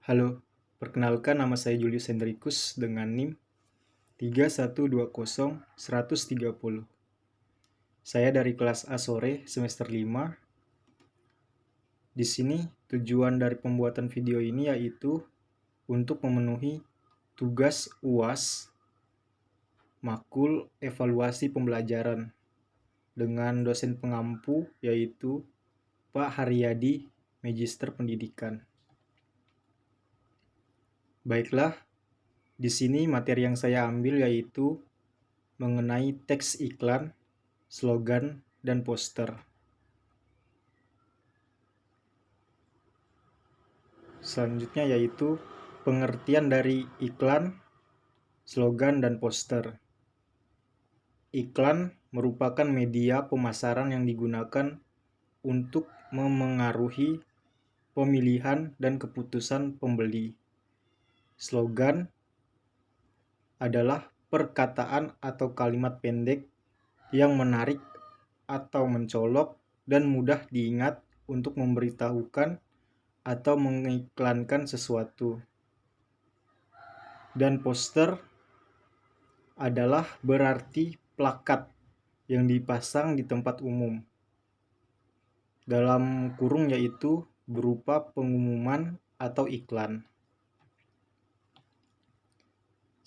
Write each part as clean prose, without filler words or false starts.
Halo, perkenalkan nama saya Julius Hendrikus dengan NIM 3120130. Saya dari kelas A sore semester 5. Di sini tujuan dari pembuatan video ini yaitu untuk memenuhi tugas UAS makul evaluasi pembelajaran dengan dosen pengampu yaitu Pak Haryadi, Magister Pendidikan. Baiklah, di sini materi yang saya ambil yaitu mengenai teks iklan, slogan, dan poster. Selanjutnya yaitu pengertian dari iklan, slogan, dan poster. Iklan merupakan media pemasaran yang digunakan untuk memengaruhi pemilihan dan keputusan pembeli. Slogan adalah perkataan atau kalimat pendek yang menarik atau mencolok dan mudah diingat untuk memberitahukan atau mengiklankan sesuatu. Dan poster adalah berarti plakat yang dipasang di tempat umum. Dalam kurung yaitu berupa pengumuman atau iklan.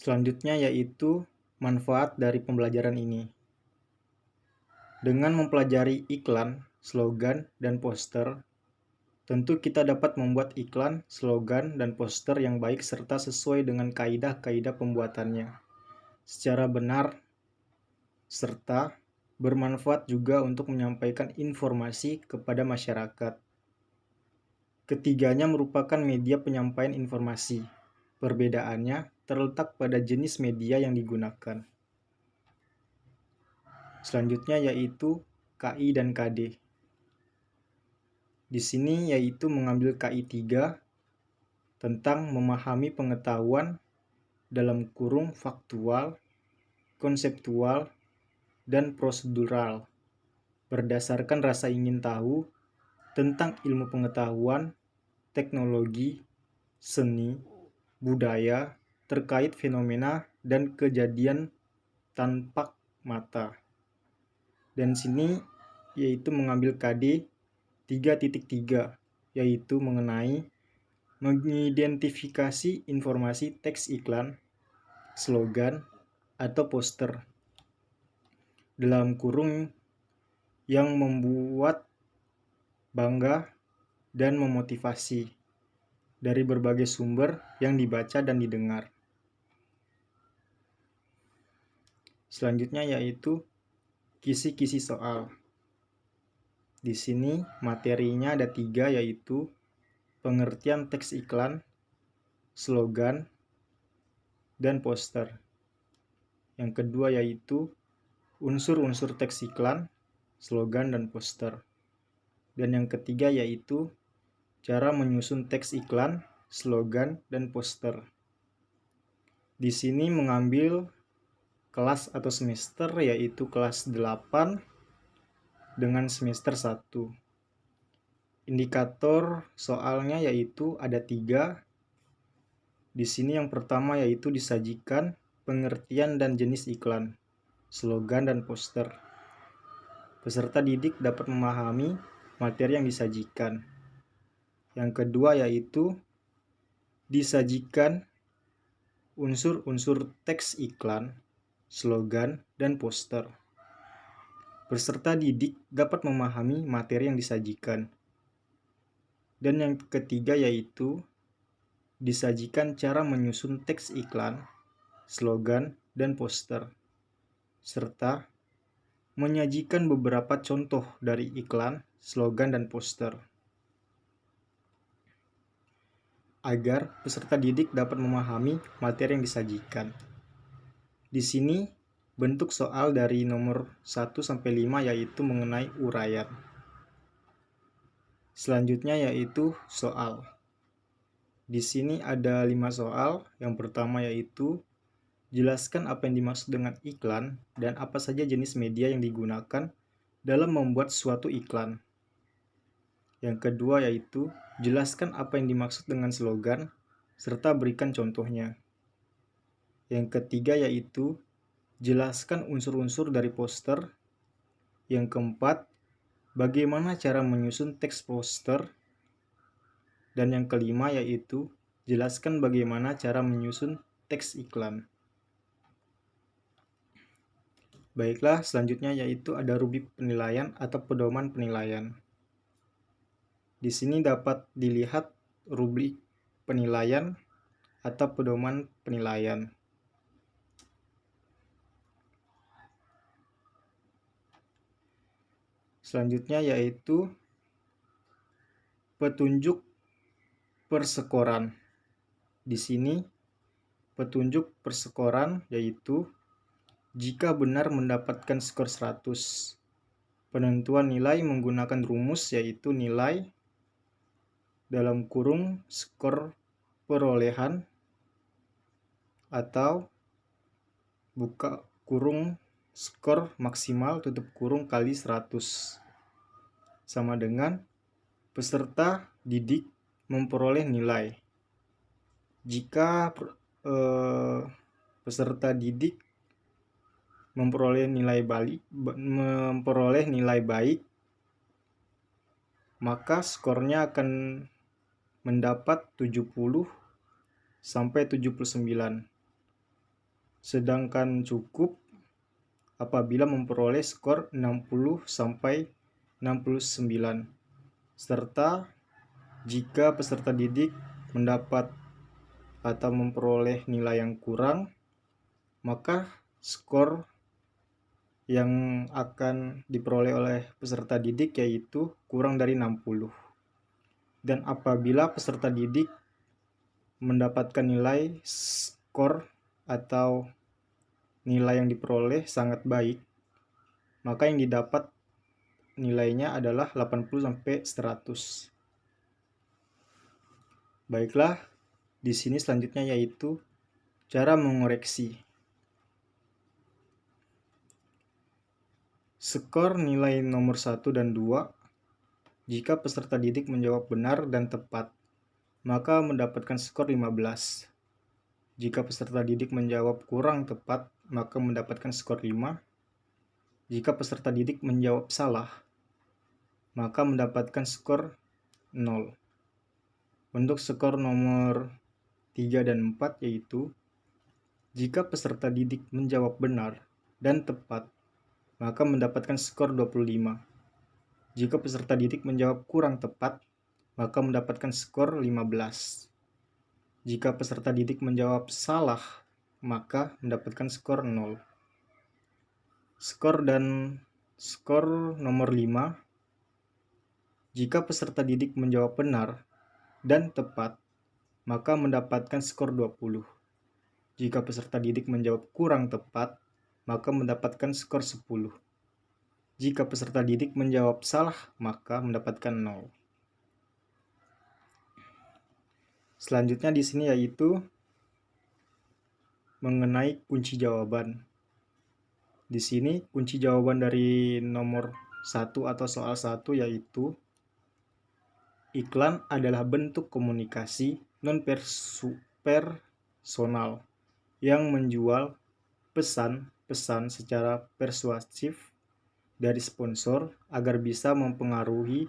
Selanjutnya yaitu manfaat dari pembelajaran ini. Dengan mempelajari iklan, slogan, dan poster, tentu kita dapat membuat iklan, slogan, dan poster yang baik serta sesuai dengan kaidah-kaidah pembuatannya secara benar serta bermanfaat juga untuk menyampaikan informasi kepada masyarakat. Ketiganya merupakan media penyampaian informasi. Perbedaannya terletak pada jenis media yang digunakan. Selanjutnya yaitu KI dan KD. Di sini yaitu mengambil KI 3 tentang memahami pengetahuan dalam kurung faktual, konseptual, dan prosedural berdasarkan rasa ingin tahu tentang ilmu pengetahuan, teknologi, seni, budaya, terkait fenomena dan kejadian tanpa mata. Dan sini yaitu mengambil KD 3.3 yaitu mengenai mengidentifikasi informasi teks iklan, slogan, atau poster dalam kurung yang membuat bangga dan memotivasi dari berbagai sumber yang dibaca dan didengar. Selanjutnya yaitu kisi-kisi soal. Di sini materinya ada 3 yaitu pengertian teks iklan, slogan, dan poster. Yang kedua yaitu unsur-unsur teks iklan, slogan, dan poster. Dan yang ketiga yaitu cara menyusun teks iklan, slogan, dan poster. Di sini mengambil kelas atau semester yaitu kelas 8 dengan semester 1. Indikator soalnya yaitu ada 3. Di sini yang pertama yaitu disajikan pengertian dan jenis iklan, slogan, dan poster. Peserta didik dapat memahami materi yang disajikan. Yang kedua yaitu disajikan unsur-unsur teks iklan, slogan, dan poster. Peserta didik dapat memahami materi yang disajikan. Dan yang ketiga yaitu disajikan cara menyusun teks iklan, slogan, dan poster, serta menyajikan beberapa contoh dari iklan, slogan, dan poster, agar peserta didik dapat memahami materi yang disajikan. Di sini bentuk soal dari nomor 1-5 yaitu mengenai uraian. Selanjutnya yaitu soal. Di sini ada 5 soal. Yang pertama yaitu jelaskan apa yang dimaksud dengan iklan dan apa saja jenis media yang digunakan dalam membuat suatu iklan. Yang kedua yaitu jelaskan apa yang dimaksud dengan slogan serta berikan contohnya. Yang ketiga yaitu jelaskan unsur-unsur dari poster. Yang keempat, bagaimana cara menyusun teks poster. Dan yang kelima yaitu jelaskan bagaimana cara menyusun teks iklan. Baiklah, selanjutnya yaitu ada rubrik penilaian atau pedoman penilaian. Di sini dapat dilihat rubrik penilaian atau pedoman penilaian. Selanjutnya yaitu petunjuk persekoran. Di sini petunjuk persekoran yaitu jika benar mendapatkan skor 100. Penentuan nilai menggunakan rumus yaitu nilai dalam kurung skor perolehan atau buka kurung skor maksimal tutup kurung kali 100 sama dengan peserta didik memperoleh nilai. Jika peserta didik memperoleh nilai baik, maka skornya akan mendapat 70 sampai 79. Sedangkan cukup apabila memperoleh skor 60 sampai 69. Serta jika peserta didik mendapat atau memperoleh nilai yang kurang, maka skor yang akan diperoleh oleh peserta didik yaitu kurang dari 60. Dan apabila peserta didik mendapatkan nilai skor atau nilai yang diperoleh sangat baik, maka yang didapat nilainya adalah 80 sampai 100. Baiklah, di sini selanjutnya yaitu cara mengoreksi. Skor nilai nomor 1 dan 2, jika peserta didik menjawab benar dan tepat, maka mendapatkan skor 15. Jika peserta didik menjawab kurang tepat, maka mendapatkan skor 5. Jika peserta didik menjawab salah, maka mendapatkan skor 0. Untuk skor nomor 3 dan 4 yaitu jika peserta didik menjawab benar dan tepat, maka mendapatkan skor 25. Jika peserta didik menjawab kurang tepat, maka mendapatkan skor 15. Jika peserta didik menjawab salah, maka mendapatkan skor 0. Skor nomor 5. Jika peserta didik menjawab benar dan tepat, maka mendapatkan skor 20. Jika peserta didik menjawab kurang tepat, maka mendapatkan skor 10. Jika peserta didik menjawab salah, maka mendapatkan 0. Selanjutnya di sini yaitu mengenai kunci jawaban. Di sini kunci jawaban dari nomor 1 atau soal 1 yaitu iklan adalah bentuk komunikasi non-personal yang menjual pesan-pesan secara persuasif dari sponsor agar bisa mempengaruhi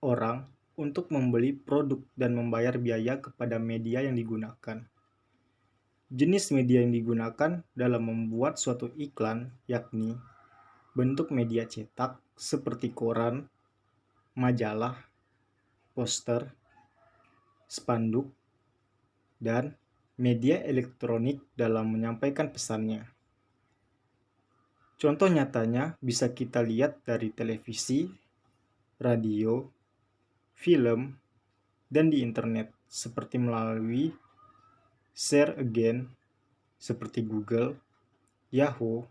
orang untuk membeli produk dan membayar biaya kepada media yang digunakan. Jenis media yang digunakan dalam membuat suatu iklan yakni bentuk media cetak seperti koran, majalah, poster, spanduk, dan media elektronik dalam menyampaikan pesannya. Contoh nyatanya bisa kita lihat dari televisi, radio, film, dan di internet seperti melalui share again seperti Google, Yahoo,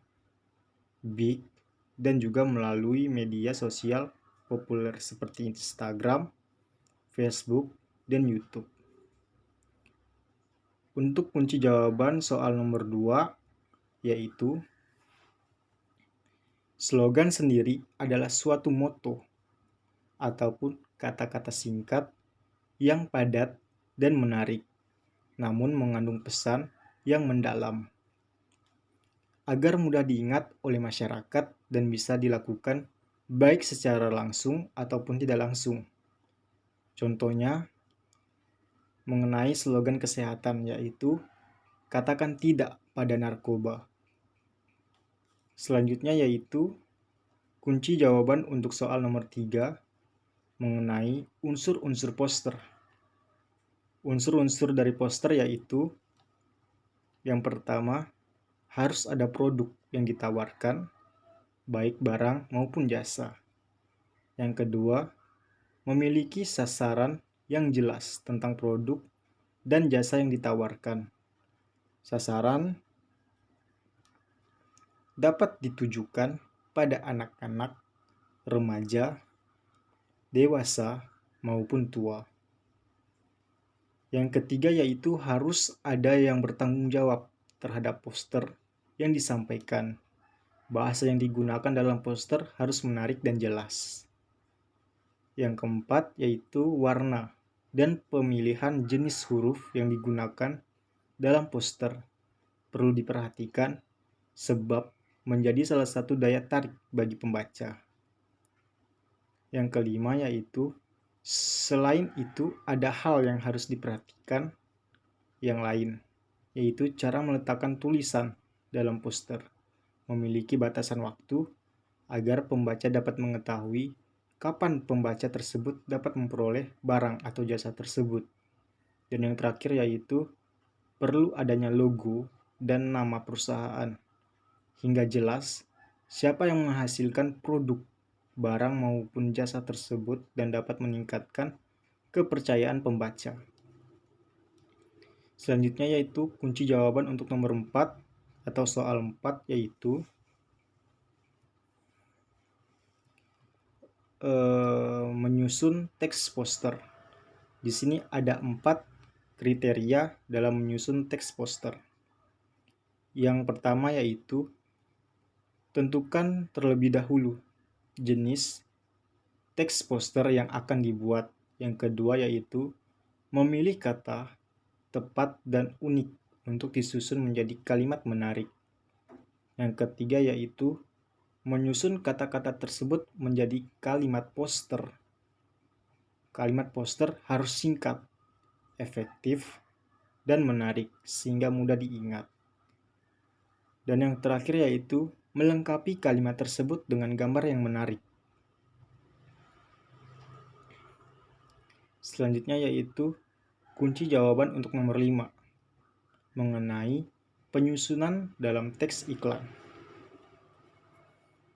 Bing, dan juga melalui media sosial populer seperti Instagram, Facebook, dan YouTube. Untuk kunci jawaban soal nomor 2 yaitu slogan sendiri adalah suatu moto ataupun kata-kata singkat yang padat dan menarik namun mengandung pesan yang mendalam, agar mudah diingat oleh masyarakat dan bisa dilakukan baik secara langsung ataupun tidak langsung. Contohnya, mengenai slogan kesehatan, yaitu katakan tidak pada narkoba. Selanjutnya yaitu kunci jawaban untuk soal nomor 3 mengenai unsur-unsur poster. Unsur-unsur dari poster yaitu yang pertama, harus ada produk yang ditawarkan, baik barang maupun jasa. Yang kedua, memiliki sasaran yang jelas tentang produk dan jasa yang ditawarkan. Sasaran dapat ditujukan pada anak-anak, remaja, dewasa, maupun tua. Yang ketiga yaitu harus ada yang bertanggung jawab terhadap poster yang disampaikan. Bahasa yang digunakan dalam poster harus menarik dan jelas. Yang keempat yaitu warna dan pemilihan jenis huruf yang digunakan dalam poster. Perlu diperhatikan sebab menjadi salah satu daya tarik bagi pembaca. Yang kelima yaitu selain itu ada hal yang harus diperhatikan yang lain, yaitu cara meletakkan tulisan dalam poster. Memiliki batasan waktu agar pembaca dapat mengetahui kapan pembaca tersebut dapat memperoleh barang atau jasa tersebut. Dan yang terakhir yaitu perlu adanya logo dan nama perusahaan, hingga jelas siapa yang menghasilkan produk, barang maupun jasa tersebut dan dapat meningkatkan kepercayaan pembaca. Selanjutnya yaitu kunci jawaban untuk nomor 4 atau soal 4 yaitu menyusun teks poster. Di sini ada 4 kriteria dalam menyusun teks poster. Yang pertama yaitu tentukan terlebih dahulu jenis teks poster yang akan dibuat. Yang kedua yaitu memilih kata tepat dan unik untuk disusun menjadi kalimat menarik. Yang ketiga yaitu menyusun kata-kata tersebut menjadi kalimat poster. Kalimat poster harus singkat, efektif, dan menarik sehingga mudah diingat. Dan yang terakhir yaitu melengkapi kalimat tersebut dengan gambar yang menarik. Selanjutnya yaitu kunci jawaban untuk nomor 5 mengenai penyusunan dalam teks iklan.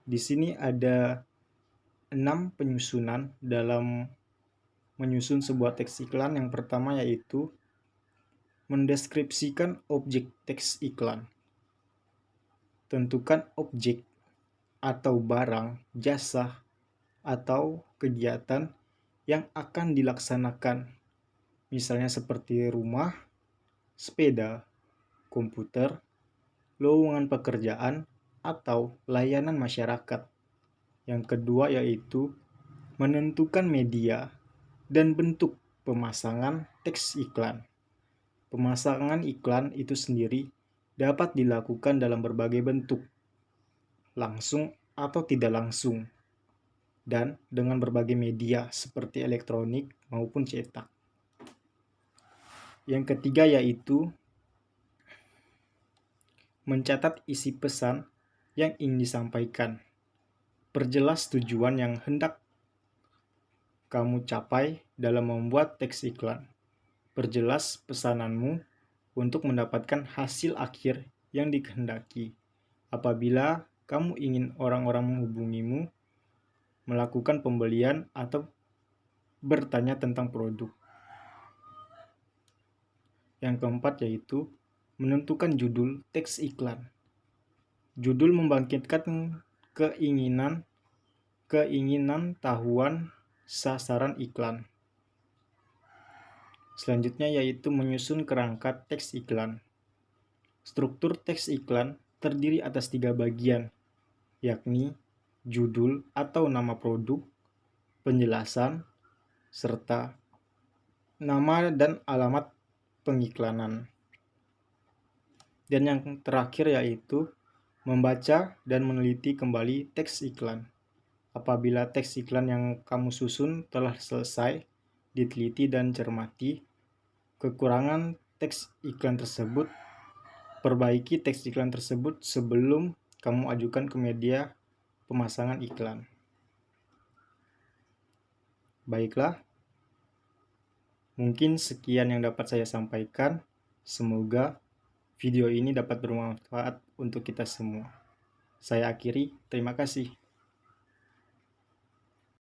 Di sini ada 6 penyusunan dalam menyusun sebuah teks iklan. Yang pertama yaitu mendeskripsikan objek teks iklan. Tentukan objek atau barang, jasa, atau kegiatan yang akan dilaksanakan. Misalnya seperti rumah, sepeda, komputer, lowongan pekerjaan, atau layanan masyarakat. Yang kedua yaitu menentukan media dan bentuk pemasangan teks iklan. Pemasangan iklan itu sendiri dapat dilakukan dalam berbagai bentuk, langsung atau tidak langsung, dan dengan berbagai media seperti elektronik maupun cetak. Yang ketiga yaitu mencatat isi pesan yang ingin disampaikan. Perjelas tujuan yang hendak kamu capai dalam membuat teks iklan. Perjelas pesananmu untuk mendapatkan hasil akhir yang dikehendaki. Apabila kamu ingin orang-orang menghubungimu, melakukan pembelian, atau bertanya tentang produk. Yang keempat yaitu menentukan judul teks iklan. Judul membangkitkan keinginan tahuan sasaran iklan. Selanjutnya yaitu menyusun kerangka teks iklan. Struktur teks iklan terdiri atas 3 bagian, yakni judul atau nama produk, penjelasan, serta nama dan alamat pengiklanan. Dan yang terakhir yaitu membaca dan meneliti kembali teks iklan. Apabila teks iklan yang kamu susun telah selesai diteliti dan cermati, kekurangan teks iklan tersebut, perbaiki teks iklan tersebut sebelum kamu ajukan ke media pemasangan iklan. Baiklah, mungkin sekian yang dapat saya sampaikan. Semoga video ini dapat bermanfaat untuk kita semua. Saya akhiri, terima kasih.